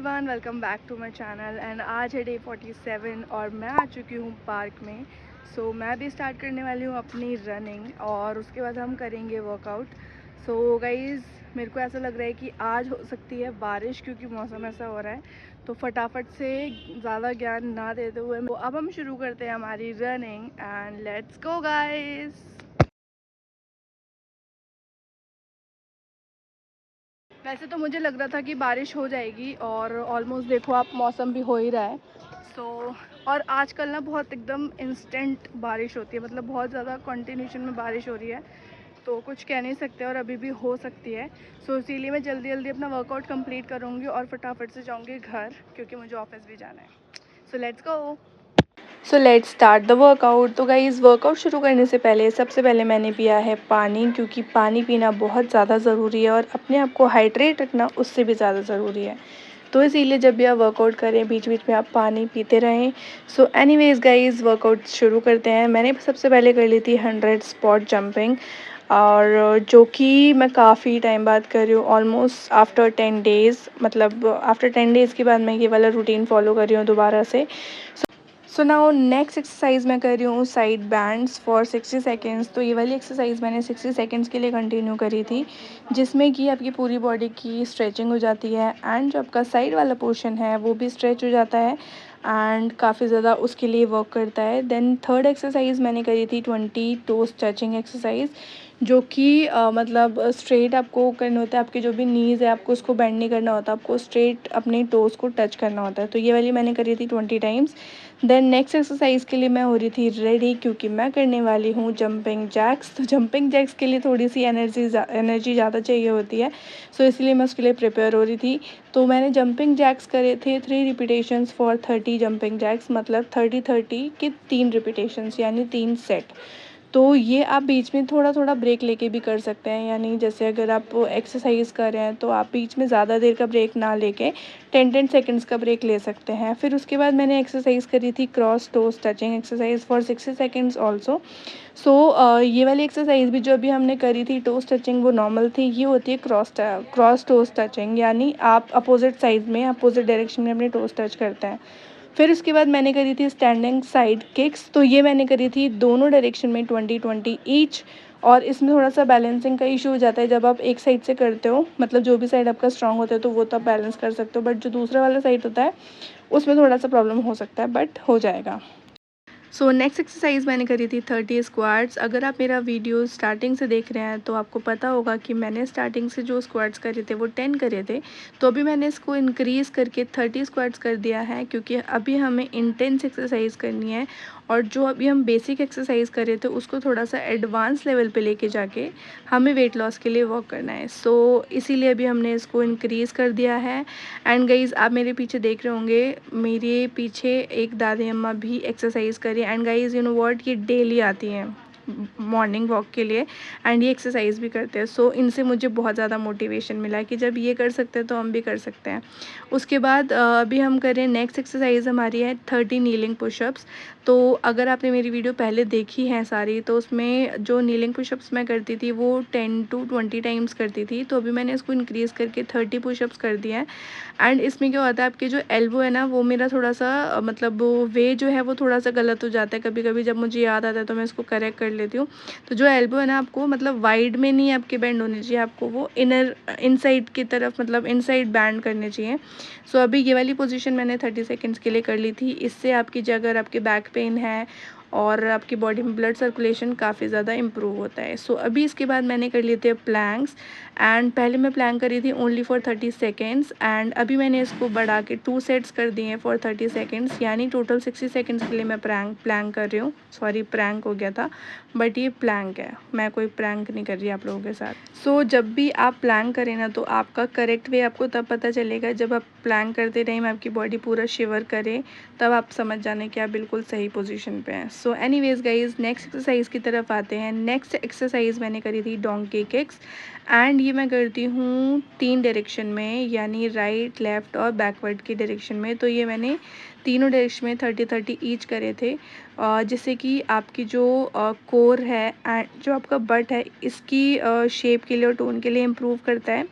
Everyone, welcome back to my channel. And आज है day 47 और मैं आ चुकी हूँ पार्क में। मैं भी स्टार्ट करने वाली हूँ अपनी रनिंग और उसके बाद हम करेंगे वर्कआउट। गाइज़, मेरे को ऐसा लग रहा है कि आज हो सकती है बारिश, क्योंकि मौसम ऐसा हो रहा है। तो फटाफट से ज़्यादा ज्ञान ना देते हुए अब हम शुरू करते हैं हमारी running. And let's go guys. वैसे तो मुझे लग रहा था कि बारिश हो जाएगी और ऑलमोस्ट देखो आप, मौसम भी हो ही रहा है। सो और आजकल ना बहुत एकदम इंस्टेंट बारिश होती है, मतलब बहुत ज़्यादा कंटिन्यूशन में बारिश हो रही है। तो कुछ कह नहीं सकते और अभी भी हो सकती है। इसीलिए मैं जल्दी जल्दी अपना वर्कआउट कंप्लीट करूँगी और फटाफट से जाऊँगी घर, क्योंकि मुझे ऑफिस भी जाना है। Let's go. Let's start the workout. तो गाइस, वर्कआउट शुरू करने से पहले सबसे पहले मैंने पिया है पानी, क्योंकि पानी पीना बहुत ज़्यादा ज़रूरी है और अपने आप को हाइड्रेट रखना उससे भी ज़्यादा ज़रूरी है। तो इसीलिए जब भी आप वर्कआउट करें, बीच बीच में आप पानी पीते रहें। एनीवेज गाइस, वर्कआउट शुरू करते हैं। मैंने सबसे पहले कर ली थी 100 स्पॉट जंपिंग, और जो कि मैं काफ़ी टाइम बाद कर रही हूँ, ऑलमोस्ट आफ्टर 10 डेज़। मतलब आफ्टर 10 डेज़ के बाद मैं ये वाला रूटीन फॉलो कर रही हूँ दोबारा से। नाउ नेक्स्ट एक्सरसाइज मैं कर रही हूँ साइड बैंड्स फॉर 60 सेकेंड्स। तो ये वाली एक्सरसाइज मैंने 60 सेकेंड्स के लिए कंटिन्यू करी थी, जिसमें कि आपकी पूरी बॉडी की स्ट्रेचिंग हो जाती है एंड जो आपका साइड वाला पोर्शन है वो भी स्ट्रेच हो जाता है एंड काफ़ी ज़्यादा उसके लिए वर्क करता है। देन थर्ड एक्सरसाइज मैंने करी थी 20 टोes स्ट्रेचिंग एक्सरसाइज, जो कि मतलब स्ट्रेट आपको करना होता है। आपके जो भी नीज़ है आपको उसको बेंड नहीं करना होता, आपको स्ट्रेट अपने टोज़ को टच करना होता है। तो ये वाली मैंने करी थी 20 टाइम्स। देन नेक्स्ट एक्सरसाइज के लिए मैं हो रही थी रेडी, क्योंकि मैं करने वाली हूँ जंपिंग जैक्स। तो जंपिंग जैक्स के लिए थोड़ी सी एनर्जी ज़्यादा चाहिए होती है। इसलिए मैं उसके लिए प्रिपेयर हो रही थी। तो मैंने जंपिंग जैक्स करे थे 3 रिपीटेशंस फॉर 30 जंपिंग जैक्स, मतलब 30-30 के 3 रिपीटेशंस, यानी 3 सेट। तो ये आप बीच में थोड़ा थोड़ा ब्रेक लेके भी कर सकते हैं, यानी जैसे अगर आप एक्सरसाइज कर रहे हैं तो आप बीच में ज़्यादा देर का ब्रेक ना लेके 10-10 सेकेंड्स का ब्रेक ले सकते हैं। फिर उसके बाद मैंने एक्सरसाइज करी थी cross toes touching exercise for 60 seconds also. ये वाली एक्सरसाइज भी जो अभी हमने करी थी टोज टचिंग, वो नॉर्मल थी। ये होती है क्रॉस टोज टचिंग, यानी आप अपोजिट साइड में, अपोजिट डायरेक्शन में अपने टोज टच करते हैं। फिर उसके बाद मैंने करी थी स्टैंडिंग साइड किक्स। तो ये मैंने करी थी दोनों डायरेक्शन में 20-20 ईच। और इसमें थोड़ा सा बैलेंसिंग का इशू हो जाता है जब आप एक साइड से करते हो, मतलब जो भी साइड आपका स्ट्रांग होता है तो वो तो आप बैलेंस कर सकते हो, बट जो दूसरा वाला साइड होता है उसमें थोड़ा सा प्रॉब्लम हो सकता है, बट हो जाएगा। नेक्स्ट एक्सरसाइज मैंने करी थी 30 स्क्वाट्स। अगर आप मेरा वीडियो स्टार्टिंग से देख रहे हैं तो आपको पता होगा कि मैंने स्टार्टिंग से जो स्क्वाट्स करे थे वो 10 करे थे। तो अभी मैंने इसको इंक्रीज़ करके 30 स्क्वाट्स कर दिया है, क्योंकि अभी हमें इंटेंस एक्सरसाइज करनी है और जो अभी हम बेसिक एक्सरसाइज कर रहे थे उसको थोड़ा सा एडवांस लेवल पे लेके जाके हमें वेट लॉस के लिए वर्क करना है। इसीलिए अभी हमने इसको इंक्रीज़ कर दिया है। एंड गाइज़, आप मेरे पीछे देख रहे होंगे, मेरे पीछे एक दादी अम्मा भी एक्सरसाइज करी। And guys, you know what, ये डेली आती हैं मॉर्निंग वॉक के लिए एंड ये एक्सरसाइज भी करते हैं। इनसे मुझे बहुत ज़्यादा मोटिवेशन मिला कि जब ये कर सकते हैं तो हम भी कर सकते हैं। उसके बाद अभी हम करें नेक्स्ट एक्सरसाइज हमारी है 30 नीलिंग पुशअप्स। तो अगर आपने मेरी वीडियो पहले देखी है सारी, तो उसमें जो नीलिंग पुशअप्स मैं करती थी वो 10-20 टाइम्स करती थी। तो अभी मैंने इसको इंक्रीज़ करके 30 पुशअप्स कर दिए हैं। एंड इसमें क्या होता है, आपके जो एल्बो है ना, वो मेरा थोड़ा सा मतलब वे जो है वो थोड़ा सा गलत हो जाता है कभी कभी। जब मुझे याद आता है तो मैं इसको करेक्ट कर लेती हूँ। तो जो एल्बो है ना, आपको मतलब वाइड में नहीं आपके बैंड होने चाहिए, आपको वो इनसाइड की तरफ, मतलब इनसाइड बैंड करने चाहिए। अभी ये वाली पोजीशन मैंने 30 सेकेंड्स के लिए कर ली थी। इससे आपकी जो, अगर आपके बैक पेन है और आपकी बॉडी में ब्लड सर्कुलेशन काफ़ी ज़्यादा इम्प्रूव होता है। अभी इसके बाद मैंने कर लिए थे प्लैंक्स। एंड पहले मैं प्लैंक करी थी ओनली फॉर 30 सेकेंड्स एंड अभी मैंने इसको बढ़ा के 2 सेट्स कर दिए हैं फॉर 30 सेकेंड्स, यानी टोटल 60 सेकेंड्स के लिए मैं प्लैंक कर रही हूँ। सॉरी, प्रैंक हो गया था, बट ये प्लैंक है, मैं कोई प्रैंक नहीं कर रही आप लोगों के साथ। जब भी आप प्लैंक करें ना, तो आपका करेक्ट वे आपको तब पता चलेगा जब आप प्लैंक करते टाइम आपकी बॉडी पूरा शिवर करे, तब आप समझ जाने कि आप बिल्कुल सही पोजीशन पे हैं। एनीवेज गाइज, नेक्स्ट एक्सरसाइज की तरफ आते हैं। नेक्स्ट एक्सरसाइज मैंने करी थी डोंकी किक्स एंड ये मैं करती हूँ 3 डायरेक्शन में, यानी राइट, लेफ़्ट और बैकवर्ड की डायरेक्शन में। तो ये मैंने तीनों डायरेक्शन में 30-30 ईच करे थे, जिससे कि आपकी जो कोर है एंड जो आपका बट है, इसकी शेप के लिए और टोन के लिए इम्प्रूव करता है।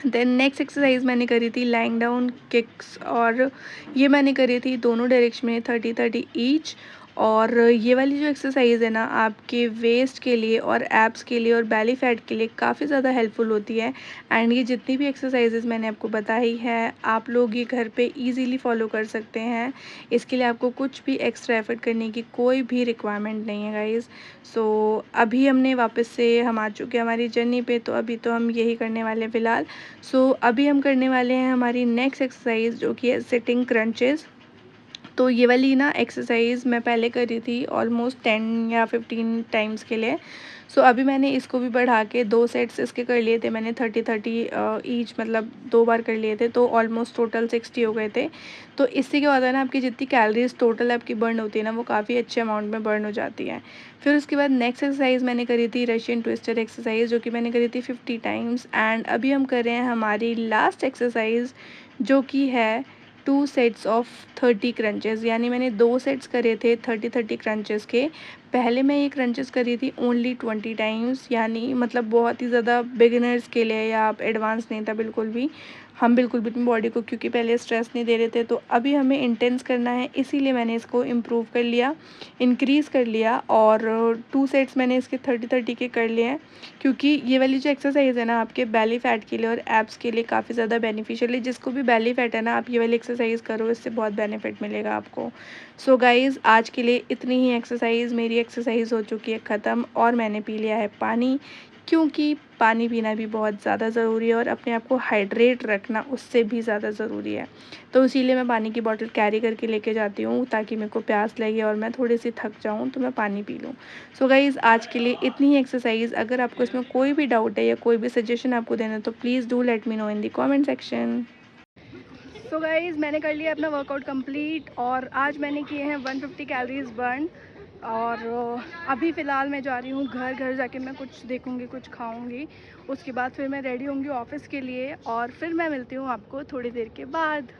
देन नेक्स्ट एक्सरसाइज मैंने करी थी लाइंग डाउन किक्स, और ये मैंने करी थी दोनों डायरेक्शन में 30-30 ईच। और ये वाली जो एक्सरसाइज है ना, आपके वेस्ट के लिए और एब्स के लिए और बैली फैट के लिए काफ़ी ज़्यादा हेल्पफुल होती है। एंड ये जितनी भी एक्सरसाइजेज मैंने आपको बताई है, आप लोग ये घर पे इजीली फॉलो कर सकते हैं। इसके लिए आपको कुछ भी एक्स्ट्रा एफर्ट करने की कोई भी रिक्वायरमेंट नहीं है गाइज़। सो अभी हमने वापस से हम आ चुके हैं हमारी जर्नी पे, तो अभी तो हम यही करने वाले हैं फ़िलहाल। सो अभी हम करने वाले हैं हमारी नेक्स्ट एक्सरसाइज, जो कि है सिटिंग क्रंचेस। तो ये वाली ना एक्सरसाइज मैं पहले करी थी ऑलमोस्ट 10 या 15 टाइम्स के लिए। सो अभी मैंने इसको भी बढ़ा के 2 सेट्स इसके कर लिए थे मैंने, 30-30 ईच, मतलब 2 बार कर लिए थे, तो ऑलमोस्ट टोटल 60 हो गए थे। तो इससे क्या होता है ना, आपकी जितनी कैलोरीज टोटल आपकी बर्न होती है ना, वो काफ़ी अच्छे अमाउंट में बर्न हो जाती है। फिर उसके बाद नेक्स्ट एक्सरसाइज मैंने करी थी रशियन ट्विस्टर एक्सरसाइज, जो कि मैंने करी थी 50 टाइम्स। एंड अभी हम कर रहे हैं हमारी लास्ट एक्सरसाइज, जो कि है 2 सेट्स ऑफ 30 क्रंचेस। यानी मैंने 2 सेट्स करे थे 30-30 क्रंचेस के। पहले मैं ये क्रंचेस करी थी ओनली 20 टाइम्स, यानी मतलब बहुत ही ज़्यादा बिगिनर्स के लिए, या आप एडवांस नहीं था बिल्कुल भी। हम बिल्कुल भी अपनी बॉडी को क्योंकि पहले स्ट्रेस नहीं दे रहे थे, तो अभी हमें इंटेंस करना है, इसीलिए मैंने इसको इम्प्रूव कर लिया, इंक्रीज़ कर लिया। और 2 सेट्स मैंने इसके 30-30 के कर लिए हैं, क्योंकि ये वाली जो एक्सरसाइज है ना, आपके बेली फैट के लिए और एब्स के लिए काफ़ी ज़्यादा बेनिफिशियल है। जिसको भी बेली फैट है ना, आप ये वाली एक्सरसाइज करो, इससे बहुत बेनिफिट मिलेगा आपको। सो गाइज़, आज के लिए इतनी ही एक्सरसाइज। मेरी एक्सरसाइज हो चुकी है ख़त्म, और मैंने पी लिया है पानी, क्योंकि पानी पीना भी बहुत ज़्यादा ज़रूरी है, और अपने आप को हाइड्रेट रखना उससे भी ज़्यादा ज़रूरी है। तो इसीलिए मैं पानी की बॉटल कैरी करके लेके जाती हूँ, ताकि मेरे को प्यास लगे और मैं थोड़ी सी थक जाऊँ तो मैं पानी पी लूँ। सो गाइज़, आज के लिए इतनी ही एक्सरसाइज। अगर आपको इसमें कोई भी डाउट है या कोई भी सजेशन आपको देना है, तो please do let me know in the comment section. So guys, मैंने कर लिया अपना वर्कआउट कंप्लीट, और आज मैंने किए हैं 150 कैलोरीज बर्न। और अभी फ़िलहाल मैं जा रही हूँ घर। घर जाके मैं कुछ देखूँगी, कुछ खाऊँगी। उसके बाद फिर मैं रेडी होंगी ऑफ़िस के लिए, और फिर मैं मिलती हूँ आपको थोड़ी देर के बाद।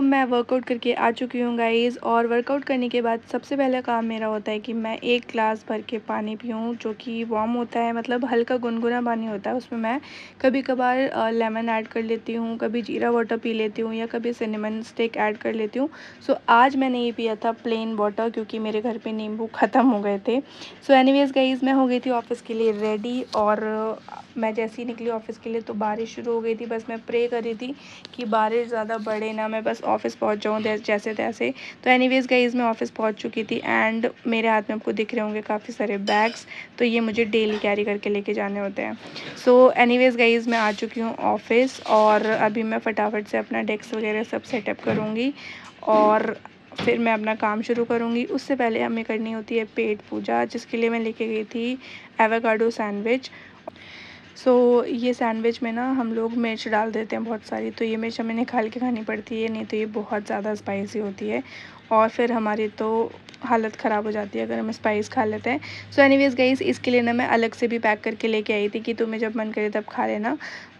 मैं वर्कआउट करके आ चुकी हूँ गाइज़, और वर्कआउट करने के बाद सबसे पहला काम मेरा होता है कि मैं 1 ग्लास भर के पानी पीऊँ, जो कि वार्म होता है, मतलब हल्का गुनगुना पानी होता है। उसमें मैं कभी कभार लेमन ऐड कर लेती हूँ, कभी जीरा वाटर पी लेती हूँ, या कभी सिनेमन स्टिक ऐड कर लेती हूँ। आज मैंने ये पिया था प्लेन वाटर, क्योंकि मेरे घर पे नींबू ख़त्म हो गए थे। एनीवेज़ गाइज़, मैं हो गई थी ऑफ़िस के लिए रेडी, और मैं जैसे ही निकली ऑफ़िस के लिए तो बारिश शुरू हो गई थी। बस मैं प्रे कर रही थी कि बारिश ज़्यादा बढ़े ना, मैं बस ऑफ़िस पहुंच जाऊँ जैसे तैसे। तो एनीवेज़ गाइज़, मैं ऑफ़िस पहुंच चुकी थी, एंड मेरे हाथ में आपको दिख रहे होंगे काफ़ी सारे बैग्स। तो ये मुझे डेली कैरी करके लेके जाने होते हैं। एनीवेज़ गाइज़, मैं आ चुकी हूँ ऑफ़िस, और अभी मैं फटाफट से अपना डेस्क वगैरह सब सेटअप करूँगी, और फिर मैं अपना काम शुरू करूँगी। उससे पहले हमें करनी होती है पेट पूजा, जिसके लिए मैं लेके गई थी एवोकाडो सैंडविच। ये सैंडविच में ना हम लोग मिर्च डाल देते हैं बहुत सारी, तो ये मिर्च हमें निकाल के खानी पड़ती है, नहीं तो ये बहुत ज़्यादा स्पाइसी होती है, और फिर हमारी तो हालत ख़राब हो जाती है अगर हम स्पाइस खा लेते हैं। एनीवेज़ गाइस, इसके लिए ना मैं अलग से भी पैक करके लेके आई थी कि तुम्हें जब मन करे तब खा लेना।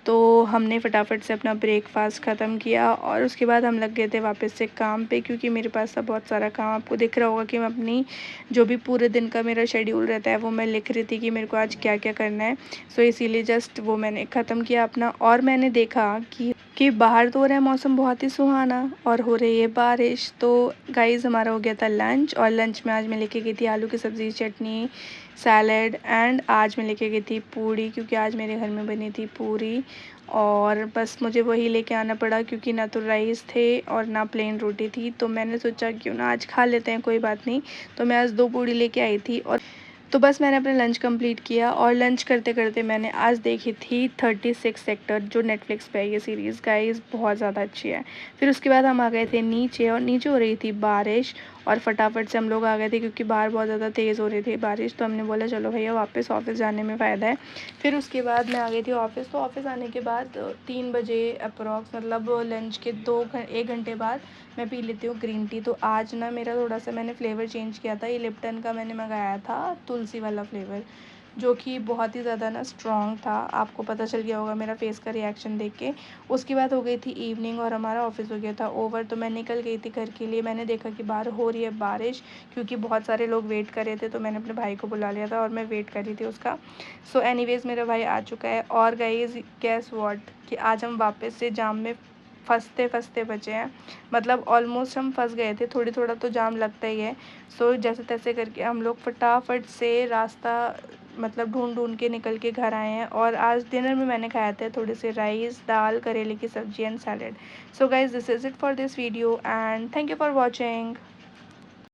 तो हमने फटाफट से अपना ब्रेकफास्ट ख़त्म किया, और उसके बाद हम लग गए थे वापस से काम पे, क्योंकि मेरे पास था बहुत सारा काम। आपको दिख रहा होगा कि मैं अपनी जो भी पूरे दिन का मेरा शेड्यूल रहता है, वो मैं लिख रही थी कि मेरे को आज क्या क्या करना है। इसीलिए जस्ट वो मैंने ख़त्म किया अपना, और मैंने देखा कि बाहर तो हो रहा है मौसम बहुत ही सुहाना, और हो रही है बारिश। तो गाइज़, हमारा हो गया था लंच, और लंच में आज मैं लेके गई थी आलू की सब्ज़ी, चटनी, सैलेड, एंड आज मैं लेके गई थी पूड़ी, क्योंकि आज मेरे घर में बनी थी पूरी। और बस मुझे वही लेके आना पड़ा, क्योंकि ना तो राइस थे और ना प्लेन रोटी थी। तो मैंने सोचा क्यों ना आज खा लेते हैं, कोई बात नहीं। तो मैं आज 2 पूड़ी लेके आई थी, और तो बस मैंने अपना लंच कंप्लीट किया, और लंच करते करते मैंने आज देखी थी 36 सेक्टर, जो नेटफ्लिक्स पे है ये सीरीज़। गाइस, बहुत ज़्यादा अच्छी है। फिर उसके बाद हम आ गए थे नीचे, और नीचे हो रही थी बारिश, और फटाफट से हम लोग आ गए थे, क्योंकि बाहर बहुत ज़्यादा तेज़ हो रही थी बारिश। तो हमने बोला चलो भैया वापस ऑफ़िस जाने में फ़ायदा है। फिर उसके बाद मैं आ गई थी ऑफ़िस। तो ऑफ़िस आने के बाद 3 बजे अप्रॉक्स, मतलब लंच के 1 घंटे बाद मैं पी लेती हूँ ग्रीन टी। तो आज ना मेरा थोड़ा सा मैंने फ्लेवर चेंज किया था, ये लिप्टन का मैंने मंगाया था तुलसी वाला फ्लेवर। जो कि बहुत ही ज़्यादा ना स्ट्रॉन्ग था। आपको पता चल गया होगा मेरा फेस का रिएक्शन देख के। उसके बाद हो गई थी इवनिंग और हमारा ऑफिस हो गया था ओवर, तो मैं निकल गई थी घर के लिए। मैंने देखा कि बाहर हो रही है बारिश, क्योंकि बहुत सारे लोग वेट कर रहे थे, तो मैंने अपने भाई को बुला लिया था और मैं वेट कर रही थी उसका। सो एनीवेज़ मेरा भाई आ चुका है। और गाइस गेस व्हाट कि आज हम वापस से जाम में फंसते फंसते बचे हैं। मतलब ऑलमोस्ट हम फंस गए थे, थोड़ी थोड़ा तो जाम लगता ही है। सो जैसे तैसे करके हम लोग फटाफट से रास्ता मतलब ढूंढ ढूंढ के निकल के घर आए हैं। और आज डिनर में मैंने खाया था थोड़े से राइस, दाल, करेले की सब्जी and salad. So guys this is it for this video and thank you for watching.